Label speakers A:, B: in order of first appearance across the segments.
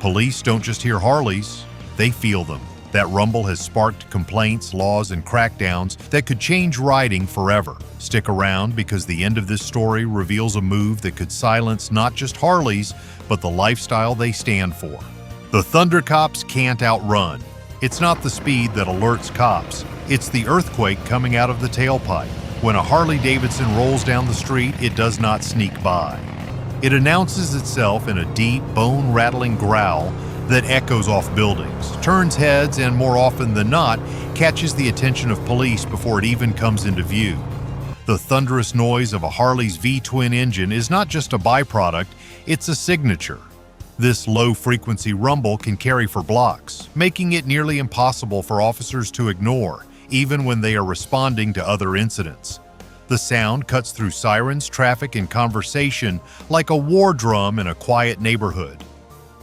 A: Police don't just hear Harleys, they feel them. That rumble has sparked complaints, laws, and crackdowns that could change riding forever. Stick around because the end of this story reveals a move that could silence not just Harleys, but the lifestyle they stand for. The Thunder Cops can't outrun. It's not the speed that alerts cops, it's the earthquake coming out of the tailpipe. When a Harley Davidson rolls down the street, it does not sneak by. It announces itself in a deep, bone-rattling growl that echoes off buildings, turns heads, and more often than not, catches the attention of police before it even comes into view. The thunderous noise of a Harley's V-twin engine is not just a byproduct, it's a signature. This low-frequency rumble can carry for blocks, making it nearly impossible for officers to ignore, even when they are responding to other incidents. The sound cuts through sirens, traffic, and conversation like a war drum in a quiet neighborhood.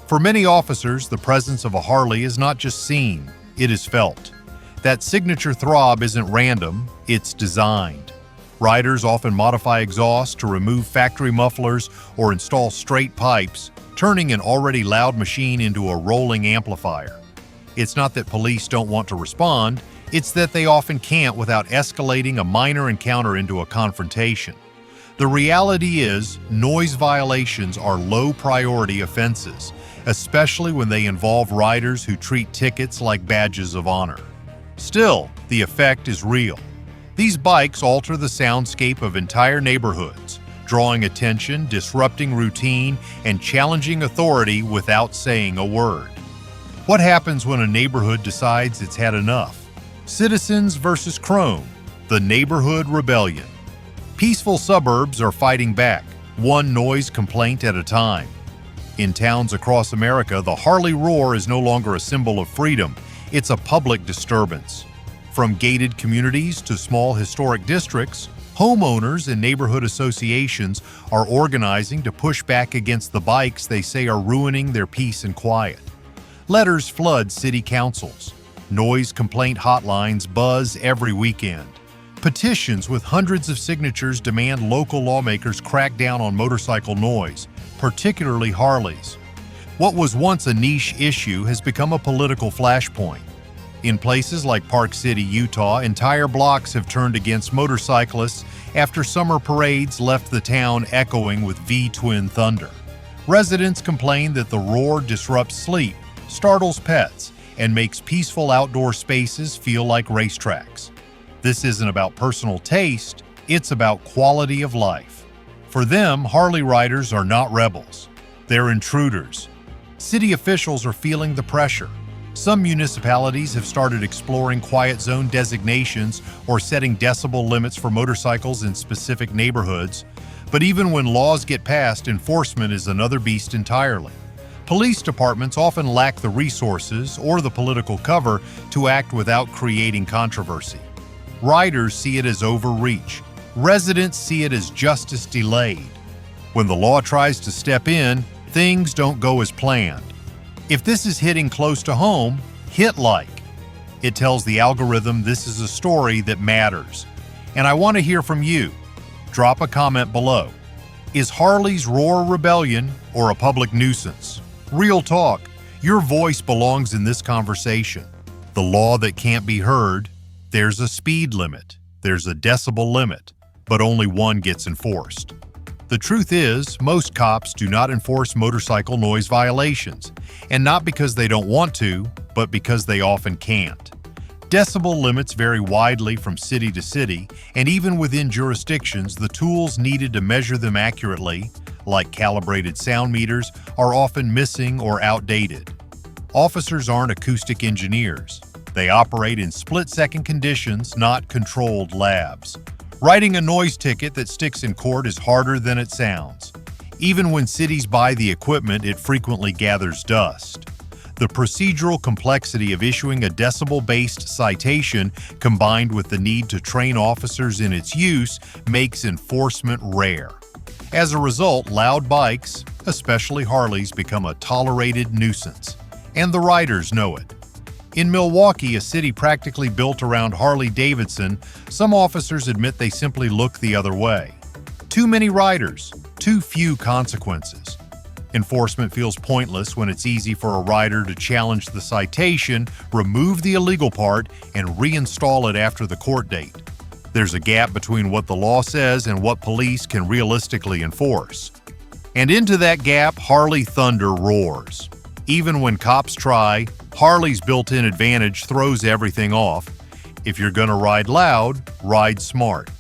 A: For many officers, the presence of a Harley is not just seen, it is felt. That signature throb isn't random, it's designed. Riders often modify exhaust to remove factory mufflers or install straight pipes, turning an already loud machine into a rolling amplifier. It's not that police don't want to respond, it's that they often can't without escalating a minor encounter into a confrontation. The reality is, noise violations are low-priority offenses, especially when they involve riders who treat tickets like badges of honor. Still, the effect is real. These bikes alter the soundscape of entire neighborhoods, drawing attention, disrupting routine, and challenging authority without saying a word. What happens when a neighborhood decides it's had enough? Citizens versus Chrome, the neighborhood rebellion. Peaceful suburbs are fighting back, one noise complaint at a time. In towns across America, the Harley roar is no longer a symbol of freedom, it's a public disturbance. From gated communities to small historic districts, homeowners and neighborhood associations are organizing to push back against the bikes they say are ruining their peace and quiet. Letters flood city councils. Noise complaint hotlines buzz every weekend. Petitions with hundreds of signatures demand local lawmakers crack down on motorcycle noise, particularly Harleys. What was once a niche issue has become a political flashpoint. In places like Park City, Utah, entire blocks have turned against motorcyclists after summer parades left the town echoing with V-twin thunder. Residents complain that the roar disrupts sleep, startles pets, and makes peaceful outdoor spaces feel like racetracks. This isn't about personal taste, it's about quality of life. For them, Harley riders are not rebels, they're intruders. City officials are feeling the pressure. Some municipalities have started exploring quiet zone designations or setting decibel limits for motorcycles in specific neighborhoods, but even when laws get passed, enforcement is another beast entirely. Police departments often lack the resources or the political cover to act without creating controversy. Riders see it as overreach. Residents see it as justice delayed. When the law tries to step in, things don't go as planned. If this is hitting close to home, hit like. It tells the algorithm this is a story that matters. And I want to hear from you. Drop a comment below. Is Harley's roar rebellion or a public nuisance? Real talk, your voice belongs in this conversation. The law that can't be heard, there's a speed limit, there's a decibel limit, but only one gets enforced. The truth is, most cops do not enforce motorcycle noise violations, and not because they don't want to, but because they often can't. Decibel limits vary widely from city to city, and even within jurisdictions, the tools needed to measure them accurately, like calibrated sound meters, are often missing or outdated. Officers aren't acoustic engineers. They operate in split-second conditions, not controlled labs. Writing a noise ticket that sticks in court is harder than it sounds. Even when cities buy the equipment, it frequently gathers dust. The procedural complexity of issuing a decibel-based citation, combined with the need to train officers in its use, makes enforcement rare. As a result, loud bikes, especially Harleys, become a tolerated nuisance, and the riders know it. In Milwaukee, a city practically built around Harley Davidson, some officers admit they simply look the other way. Too many riders, too few consequences. Enforcement feels pointless when it's easy for a rider to challenge the citation, remove the illegal part, and reinstall it after the court date. There's a gap between what the law says and what police can realistically enforce. And into that gap, Harley thunder roars. Even when cops try, Harley's built-in advantage throws everything off. If you're gonna ride loud, ride smart.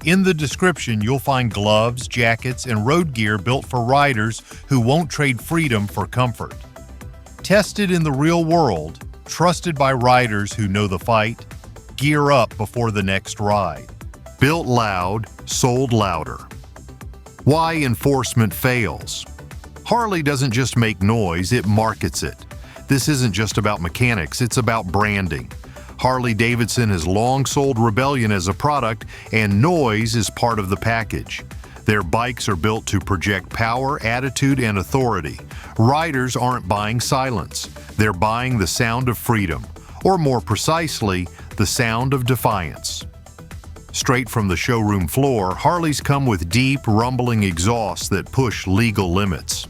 A: In the description, you'll find gloves, jackets, and road gear built for riders who won't trade freedom for comfort. Tested in the real world, trusted by riders who know the fight, gear up before the next ride. Built loud, sold louder. Why enforcement fails? Harley doesn't just make noise, it markets it. This isn't just about mechanics, it's about branding. Harley Davidson has long sold rebellion as a product, and noise is part of the package. Their bikes are built to project power, attitude, and authority. Riders aren't buying silence. They're buying the sound of freedom, or more precisely, the sound of defiance. Straight from the showroom floor, Harleys come with deep, rumbling exhausts that push legal limits.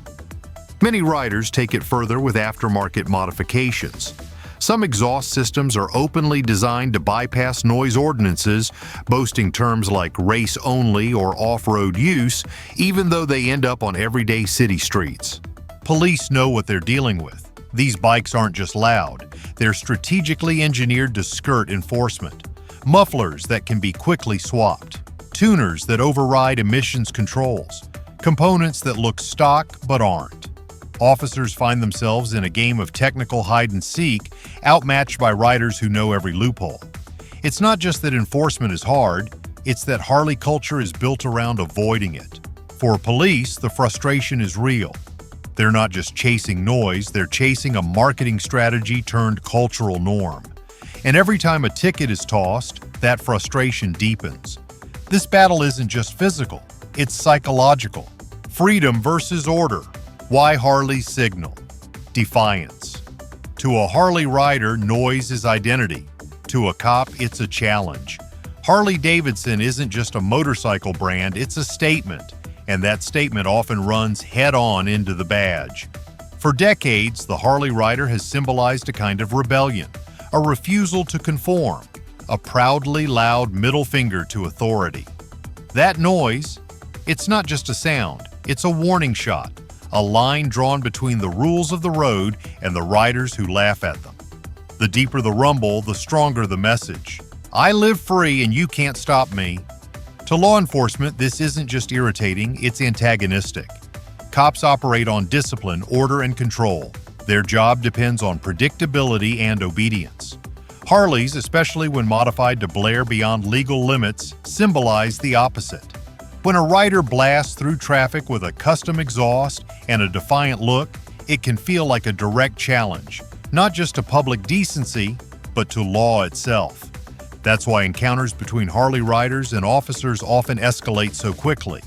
A: Many riders take it further with aftermarket modifications. Some exhaust systems are openly designed to bypass noise ordinances, boasting terms like race only or off-road use, even though they end up on everyday city streets. Police know what they're dealing with. These bikes aren't just loud, they're strategically engineered to skirt enforcement. Mufflers that can be quickly swapped, tuners that override emissions controls, components that look stock but aren't. Officers find themselves in a game of technical hide-and-seek, outmatched by riders who know every loophole. It's not just that enforcement is hard, it's that Harley culture is built around avoiding it. For police, the frustration is real. They're not just chasing noise, they're chasing a marketing strategy turned cultural norm. And every time a ticket is tossed, that frustration deepens. This battle isn't just physical, it's psychological. Freedom versus order. Why Harley's signal? Defiance. To a Harley rider, noise is identity. To a cop, it's a challenge. Harley Davidson isn't just a motorcycle brand, it's a statement. And that statement often runs head-on into the badge. For decades, the Harley rider has symbolized a kind of rebellion, a refusal to conform, a proudly loud middle finger to authority. That noise, it's not just a sound, it's a warning shot. A line drawn between the rules of the road and the riders who laugh at them. The deeper the rumble, the stronger the message. I live free and you can't stop me. To law enforcement, this isn't just irritating, it's antagonistic. Cops operate on discipline, order, and control. Their job depends on predictability and obedience. Harleys, especially when modified to blare beyond legal limits, symbolize the opposite. When a rider blasts through traffic with a custom exhaust and a defiant look, it can feel like a direct challenge, not just to public decency, but to law itself. That's why encounters between Harley riders and officers often escalate so quickly.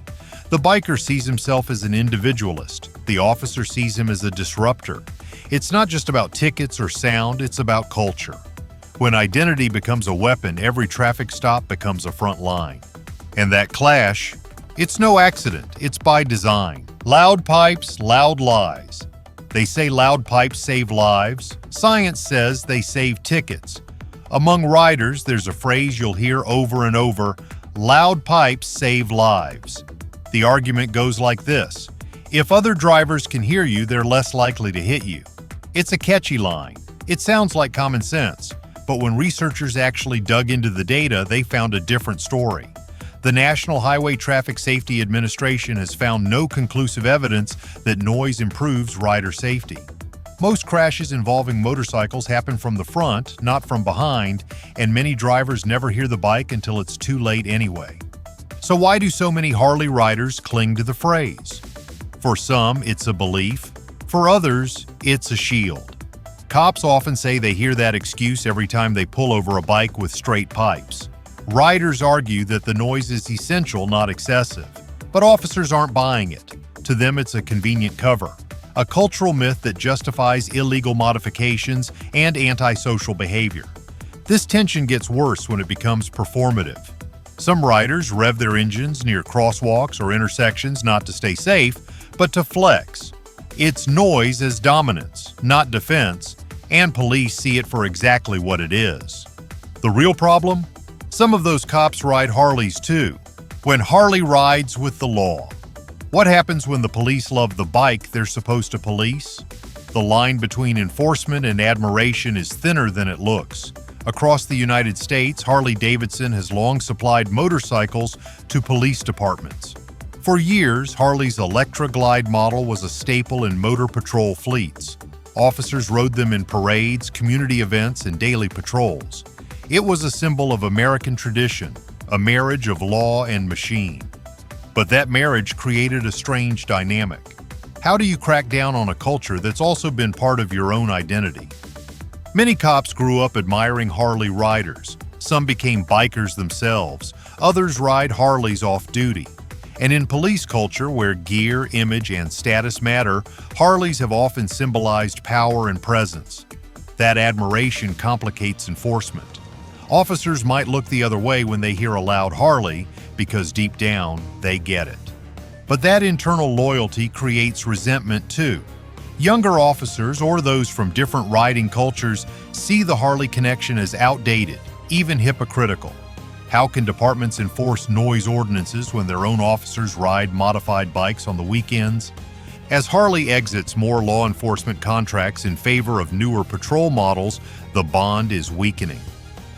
A: The biker sees himself as an individualist. The officer sees him as a disruptor. It's not just about tickets or sound, it's about culture. When identity becomes a weapon, every traffic stop becomes a front line. And that clash, it's no accident, it's by design. Loud pipes, loud lies. They say loud pipes save lives. Science says they save tickets. Among riders, there's a phrase you'll hear over and over, loud pipes save lives. The argument goes like this: if other drivers can hear you, they're less likely to hit you. It's a catchy line. It sounds like common sense, but when researchers actually dug into the data, they found a different story. The National Highway Traffic Safety Administration has found no conclusive evidence that noise improves rider safety. Most crashes involving motorcycles happen from the front, not from behind, and many drivers never hear the bike until it's too late anyway. So why do so many Harley riders cling to the phrase? For some, it's a belief. For others, it's a shield. Cops often say they hear that excuse every time they pull over a bike with straight pipes. Riders argue that the noise is essential, not excessive. But officers aren't buying it. To them, it's a convenient cover. A cultural myth that justifies illegal modifications and antisocial behavior. This tension gets worse when it becomes performative. Some riders rev their engines near crosswalks or intersections not to stay safe, but to flex. It's noise as dominance, not defense, and police see it for exactly what it is. The real problem? Some of those cops ride Harleys too. When Harley rides with the law. What happens when the police love the bike they're supposed to police? The line between enforcement and admiration is thinner than it looks. Across the United States, Harley Davidson has long supplied motorcycles to police departments. For years, Harley's Electra Glide model was a staple in motor patrol fleets. Officers rode them in parades, community events, and daily patrols. It was a symbol of American tradition, a marriage of law and machine. But that marriage created a strange dynamic. How do you crack down on a culture that's also been part of your own identity? Many cops grew up admiring Harley riders. Some became bikers themselves. Others ride Harleys off-duty. And in police culture, where gear, image, and status matter, Harleys have often symbolized power and presence. That admiration complicates enforcement. Officers might look the other way when they hear a loud Harley, because deep down, they get it. But that internal loyalty creates resentment too. Younger officers, or those from different riding cultures, see the Harley connection as outdated, even hypocritical. How can departments enforce noise ordinances when their own officers ride modified bikes on the weekends? As Harley exits more law enforcement contracts in favor of newer patrol models, the bond is weakening.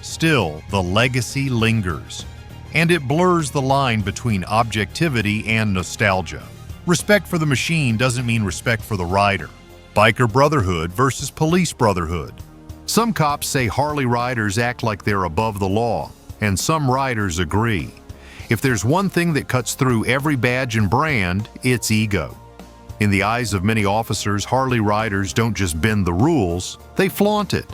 A: Still, the legacy lingers, and it blurs the line between objectivity and nostalgia. Respect for the machine doesn't mean respect for the rider. Biker Brotherhood versus Police Brotherhood. Some cops say Harley riders act like they're above the law, and some riders agree. If there's one thing that cuts through every badge and brand, it's ego. In the eyes of many officers, Harley riders don't just bend the rules, they flaunt it.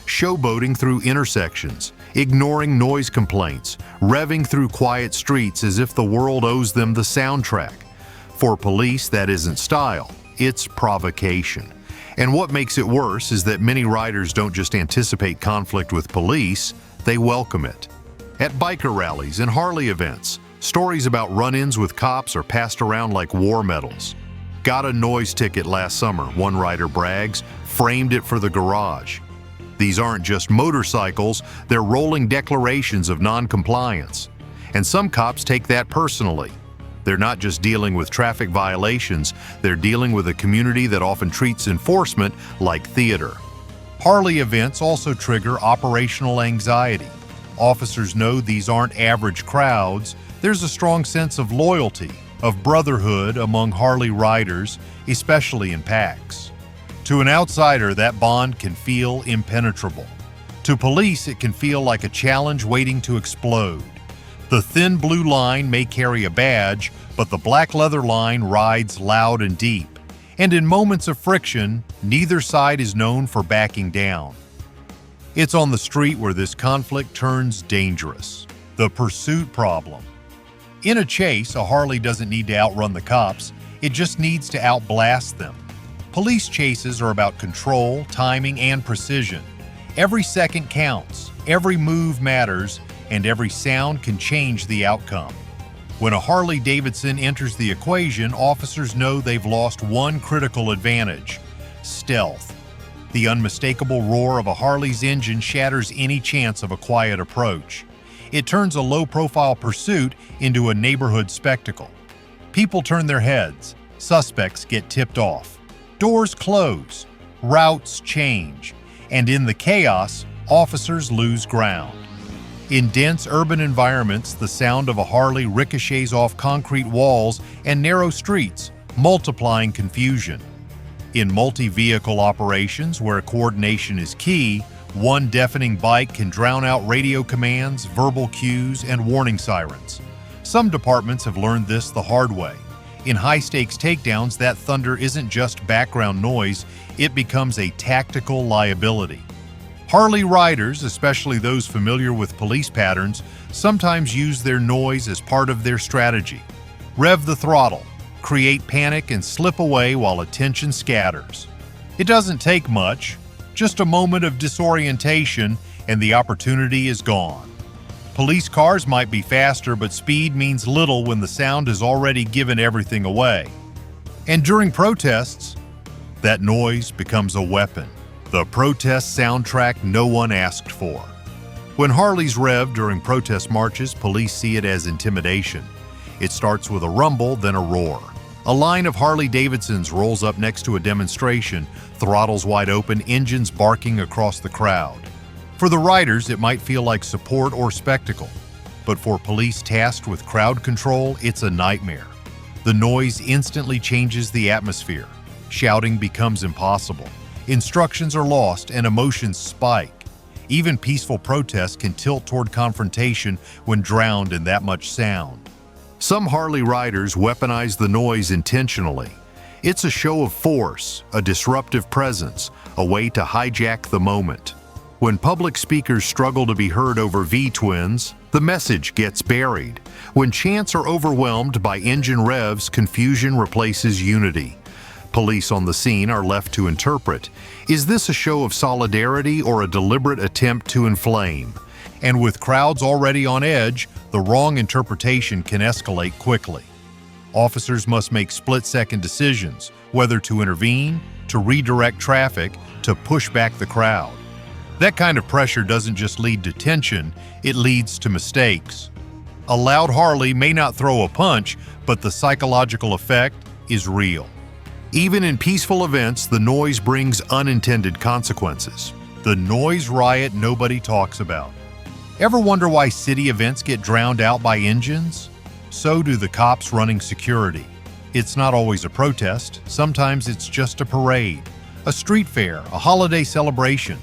A: Showboating through intersections, ignoring noise complaints, revving through quiet streets as if the world owes them the soundtrack. For police, that isn't style, it's provocation. And what makes it worse is that many riders don't just anticipate conflict with police, they welcome it. At biker rallies and Harley events, stories about run-ins with cops are passed around like war medals. Got a noise ticket last summer, one rider brags, framed it for the garage. These aren't just motorcycles, they're rolling declarations of non-compliance. And some cops take that personally. They're not just dealing with traffic violations, they're dealing with a community that often treats enforcement like theater. Harley events also trigger operational anxiety. Officers know these aren't average crowds. There's a strong sense of loyalty, of brotherhood among Harley riders, especially in packs. To an outsider, that bond can feel impenetrable. To police, it can feel like a challenge waiting to explode. The thin blue line may carry a badge, but the black leather line rides loud and deep. And in moments of friction, neither side is known for backing down. It's on the street where this conflict turns dangerous. The pursuit problem. In a chase, a Harley doesn't need to outrun the cops, it just needs to outblast them. Police chases are about control, timing, and precision. Every second counts, every move matters, and every sound can change the outcome. When a Harley Davidson enters the equation, officers know they've lost one critical advantage: stealth. The unmistakable roar of a Harley's engine shatters any chance of a quiet approach. It turns a low-profile pursuit into a neighborhood spectacle. People turn their heads, suspects get tipped off, doors close, routes change, and in the chaos, officers lose ground. In dense urban environments, the sound of a Harley ricochets off concrete walls and narrow streets, multiplying confusion. In multi-vehicle operations where coordination is key, one deafening bike can drown out radio commands, verbal cues, and warning sirens. Some departments have learned this the hard way. In high-stakes takedowns, that thunder isn't just background noise, it becomes a tactical liability. Harley riders, especially those familiar with police patterns, sometimes use their noise as part of their strategy. Rev the throttle, create panic, and slip away while attention scatters. It doesn't take much, just a moment of disorientation, and the opportunity is gone. Police cars might be faster, but speed means little when the sound has already given everything away. And during protests, That noise becomes a weapon, the protest soundtrack no one asked for. When Harleys rev during protest marches, police see it as intimidation. It starts with a rumble, then a roar. A line of Harley Davidsons rolls up next to a demonstration, throttles wide open, engines barking across the crowd. For the riders, it might feel like support or spectacle, but for police tasked with crowd control, it's a nightmare. The noise instantly changes the atmosphere. Shouting becomes impossible. Instructions are lost and emotions spike. Even peaceful protests can tilt toward confrontation when drowned in that much sound. Some Harley riders weaponize the noise intentionally. It's a show of force, a disruptive presence, a way to hijack the moment. When public speakers struggle to be heard over V-twins, the message gets buried. When chants are overwhelmed by engine revs, confusion replaces unity. Police on the scene are left to interpret. Is this a show of solidarity or a deliberate attempt to inflame? And with crowds already on edge, the wrong interpretation can escalate quickly. Officers must make split-second decisions, whether to intervene, to redirect traffic, to push back the crowd. That kind of pressure doesn't just lead to tension, it leads to mistakes. A loud Harley may not throw a punch, but the psychological effect is real. Even in peaceful events, the noise brings unintended consequences. The noise riot nobody talks about. Ever wonder why city events get drowned out by engines? So do the cops running security. It's not always a protest, sometimes it's just a parade, a street fair, a holiday celebration.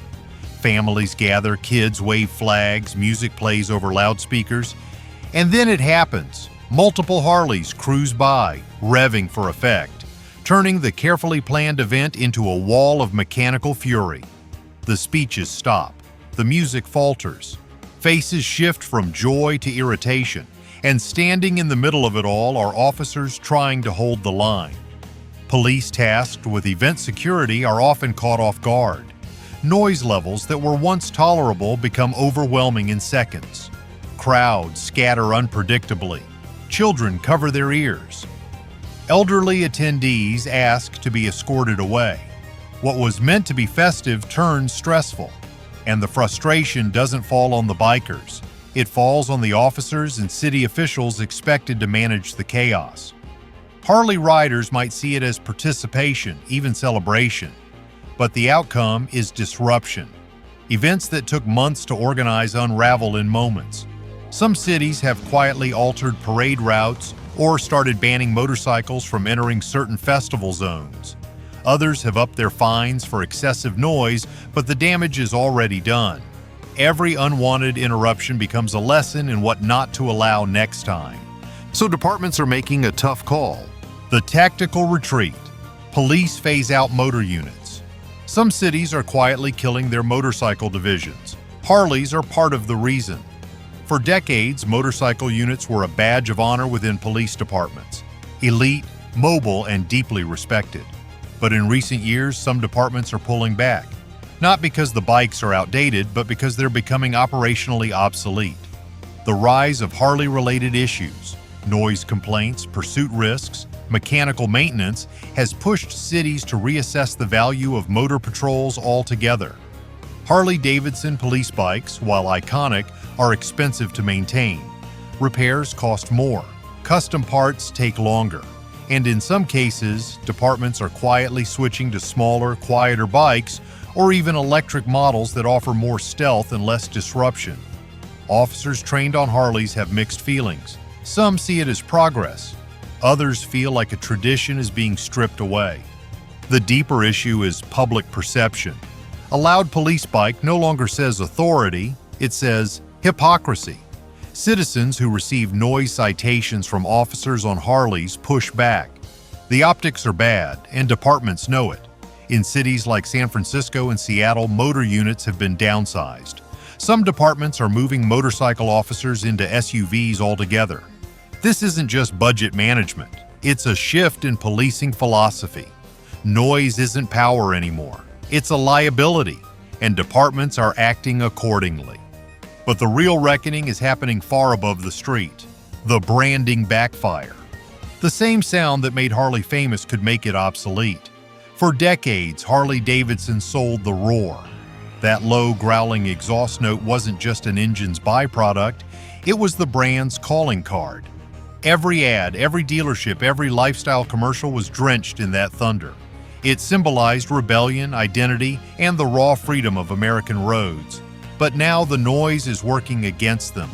A: Families gather, kids wave flags, music plays over loudspeakers, and then it happens. Multiple Harleys cruise by, revving for effect, turning the carefully planned event into a wall of mechanical fury. The speeches stop, the music falters, faces shift from joy to irritation, and standing in the middle of it all are officers trying to hold the line. Police tasked with event security are often caught off guard. Noise levels that were once tolerable become overwhelming in seconds. Crowds scatter unpredictably. Children cover their ears. Elderly attendees ask to be escorted away. What was meant to be festive turns stressful. And the frustration doesn't fall on the bikers. It falls on the officers and city officials expected to manage the chaos. Harley riders might see it as participation, even celebration. But the outcome is disruption. Events that took months to organize unravel in moments. Some cities have quietly altered parade routes or started banning motorcycles from entering certain festival zones. Others have upped their fines for excessive noise, but the damage is already done. Every unwanted interruption becomes a lesson in what not to allow next time. So departments are making a tough call. The tactical retreat. Police phase out motor units. Some cities are quietly killing their motorcycle divisions. Harleys are part of the reason. For decades, motorcycle units were a badge of honor within police departments. Elite, mobile, and deeply respected. But in recent years, some departments are pulling back. Not because the bikes are outdated, but because they're becoming operationally obsolete. The rise of Harley-related issues, noise complaints, pursuit risks, mechanical maintenance, has pushed cities to reassess the value of motor patrols altogether. Harley Davidson police bikes, while iconic, are expensive to maintain. Repairs cost more. Custom parts take longer. And in some cases, departments are quietly switching to smaller, quieter bikes or even electric models that offer more stealth and less disruption. Officers trained on Harleys have mixed feelings. Some see it as progress. Others feel like a tradition is being stripped away. The deeper issue is public perception. A loud police bike no longer says authority, it says hypocrisy. Citizens who receive noise citations from officers on Harleys push back. The optics are bad, and departments know it. In cities like San Francisco and Seattle, motor units have been downsized. Some departments are moving motorcycle officers into SUVs altogether. This isn't just budget management. It's a shift in policing philosophy. Noise isn't power anymore. It's a liability, and departments are acting accordingly. But the real reckoning is happening far above the street. The branding backfire. The same sound that made Harley famous could make it obsolete. For decades, Harley Davidson sold the roar. That low, growling exhaust note wasn't just an engine's byproduct, it was the brand's calling card. Every ad, every dealership, every lifestyle commercial was drenched in that thunder. It symbolized rebellion, identity, and the raw freedom of American roads. But now the noise is working against them.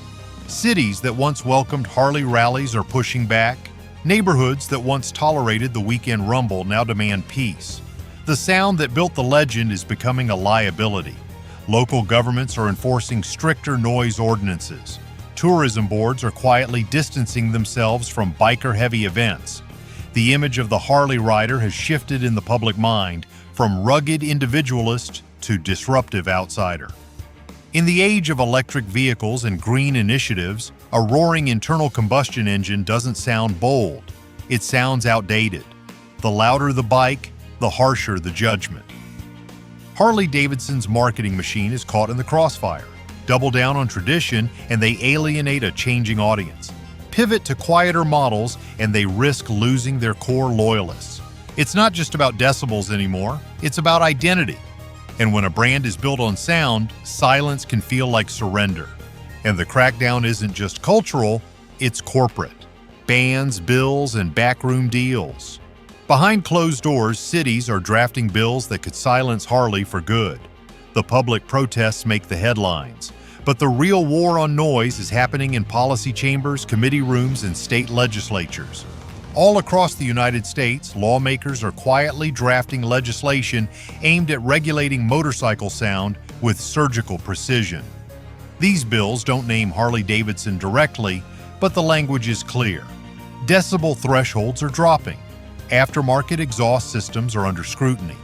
A: Cities that once welcomed Harley rallies are pushing back. Neighborhoods that once tolerated the weekend rumble now demand peace. The sound that built the legend is becoming a liability. Local governments are enforcing stricter noise ordinances. Tourism boards are quietly distancing themselves from biker-heavy events. The image of the Harley rider has shifted in the public mind from rugged individualist to disruptive outsider. In the age of electric vehicles and green initiatives, a roaring internal combustion engine doesn't sound bold. It sounds outdated. The louder the bike, the harsher the judgment. Harley Davidson's marketing machine is caught in the crossfire. Double down on tradition and they alienate a changing audience. Pivot to quieter models and they risk losing their core loyalists. It's not just about decibels anymore, it's about identity. And when a brand is built on sound, silence can feel like surrender. And the crackdown isn't just cultural, it's corporate. Bans, bills, and backroom deals. Behind closed doors, cities are drafting bills that could silence Harley for good. The public protests make the headlines. But the real war on noise is happening in policy chambers, committee rooms, and state legislatures. All across the United States, lawmakers are quietly drafting legislation aimed at regulating motorcycle sound with surgical precision. These bills don't name Harley Davidson directly, but the language is clear. Decibel thresholds are dropping. Aftermarket exhaust systems are under scrutiny.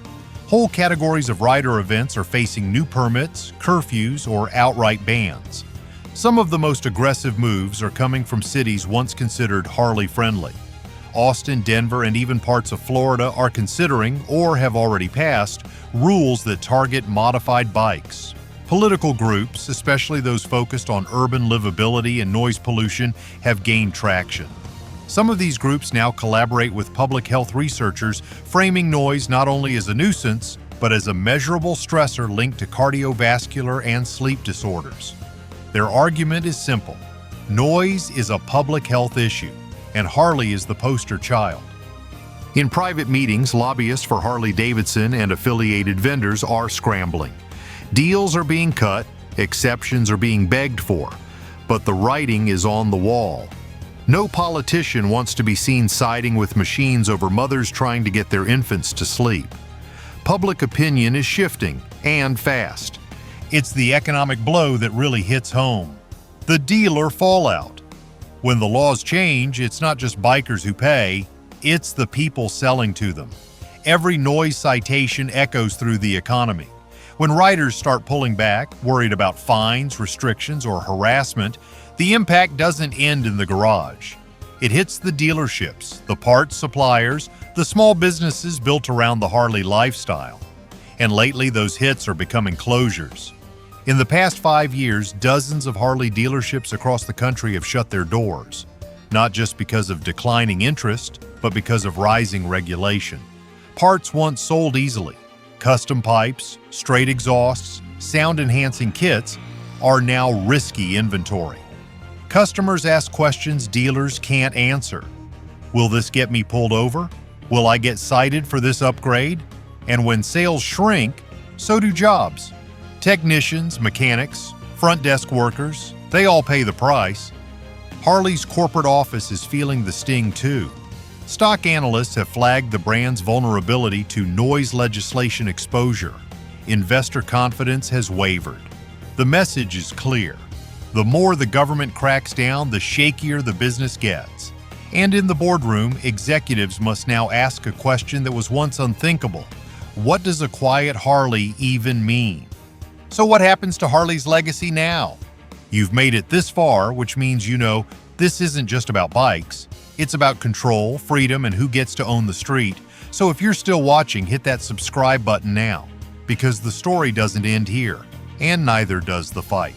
A: Whole categories of rider events are facing new permits, curfews, or outright bans. Some of the most aggressive moves are coming from cities once considered Harley-friendly. Austin, Denver, and even parts of Florida are considering, or have already passed, rules that target modified bikes. Political groups, especially those focused on urban livability and noise pollution, have gained traction. Some of these groups now collaborate with public health researchers, framing noise not only as a nuisance, but as a measurable stressor linked to cardiovascular and sleep disorders. Their argument is simple. Noise is a public health issue, and Harley is the poster child. In private meetings, lobbyists for Harley Davidson and affiliated vendors are scrambling. Deals are being cut, exceptions are being begged for, but the writing is on the wall. No politician wants to be seen siding with machines over mothers trying to get their infants to sleep. Public opinion is shifting, and fast. It's the economic blow that really hits home. The dealer fallout. When the laws change, it's not just bikers who pay, it's the people selling to them. Every noise citation echoes through the economy. When riders start pulling back, worried about fines, restrictions, or harassment, the impact doesn't end in the garage. It hits the dealerships, the parts suppliers, the small businesses built around the Harley lifestyle. And lately, those hits are becoming closures. In the past 5 years, dozens of Harley dealerships across the country have shut their doors, not just because of declining interest, but because of rising regulation. Parts once sold easily. Custom pipes, straight exhausts, sound-enhancing kits are now risky inventory. Customers ask questions dealers can't answer. Will this get me pulled over? Will I get cited for this upgrade? And when sales shrink, so do jobs. Technicians, mechanics, front desk workers, they all pay the price. Harley's corporate office is feeling the sting too. Stock analysts have flagged the brand's vulnerability to noise legislation exposure. Investor confidence has wavered. The message is clear. The more the government cracks down, the shakier the business gets. And in the boardroom, executives must now ask a question that was once unthinkable. What does a quiet Harley even mean? So what happens to Harley's legacy now? You've made it this far, which means you know this isn't just about bikes. It's about control, freedom, and who gets to own the street. So if you're still watching, hit that subscribe button now, because the story doesn't end here, and neither does the fight.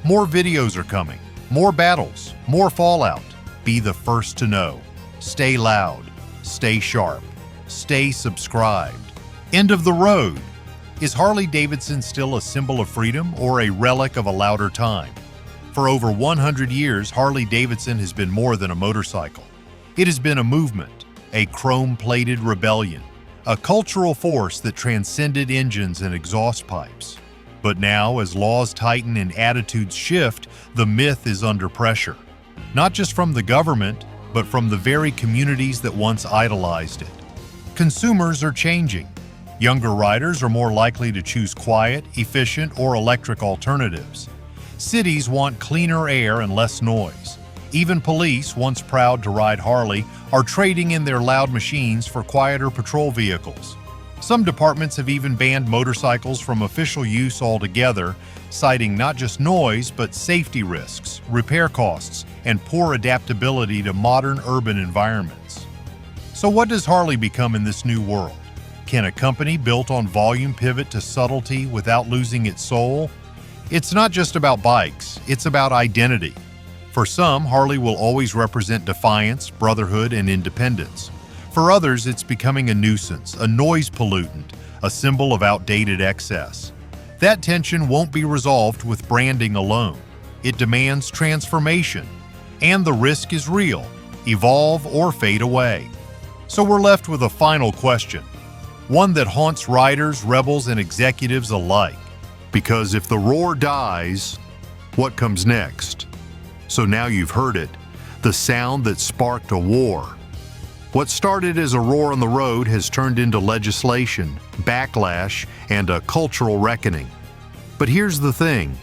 A: More videos are coming, more battles, more fallout. Be the first to know. Stay loud, stay sharp, stay subscribed. End of the road. Is Harley Davidson still a symbol of freedom or a relic of a louder time? For over 100 years, Harley Davidson has been more than a motorcycle. It has been a movement, a chrome-plated rebellion, a cultural force that transcended engines and exhaust pipes. But now, as laws tighten and attitudes shift, the myth is under pressure. Not just from the government, but from the very communities that once idolized it. Consumers are changing. Younger riders are more likely to choose quiet, efficient, or electric alternatives. Cities want cleaner air and less noise. Even police, once proud to ride Harley, are trading in their loud machines for quieter patrol vehicles. Some departments have even banned motorcycles from official use altogether, citing not just noise, but safety risks, repair costs, and poor adaptability to modern urban environments. So what does Harley become in this new world? Can a company built on volume pivot to subtlety without losing its soul? It's not just about bikes, it's about identity. For some, Harley will always represent defiance, brotherhood, and independence. For others, it's becoming a nuisance, a noise pollutant, a symbol of outdated excess. That tension won't be resolved with branding alone. It demands transformation. And the risk is real: evolve or fade away. So we're left with a final question, one that haunts riders, rebels, and executives alike. Because if the roar dies, what comes next? So now you've heard it, the sound that sparked a war. What started as a roar on the road has turned into legislation, backlash, and a cultural reckoning. But here's the thing,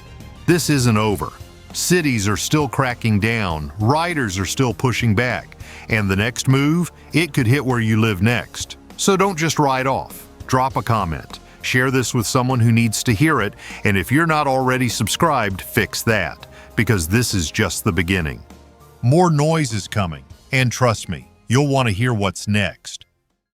A: this isn't over. Cities are still cracking down, riders are still pushing back, and the next move, it could hit where you live next. So don't just ride off. Drop a comment. Share this with someone who needs to hear it, and if you're not already subscribed, fix that, because this is just the beginning. More noise is coming, and trust me, you'll want to hear what's next.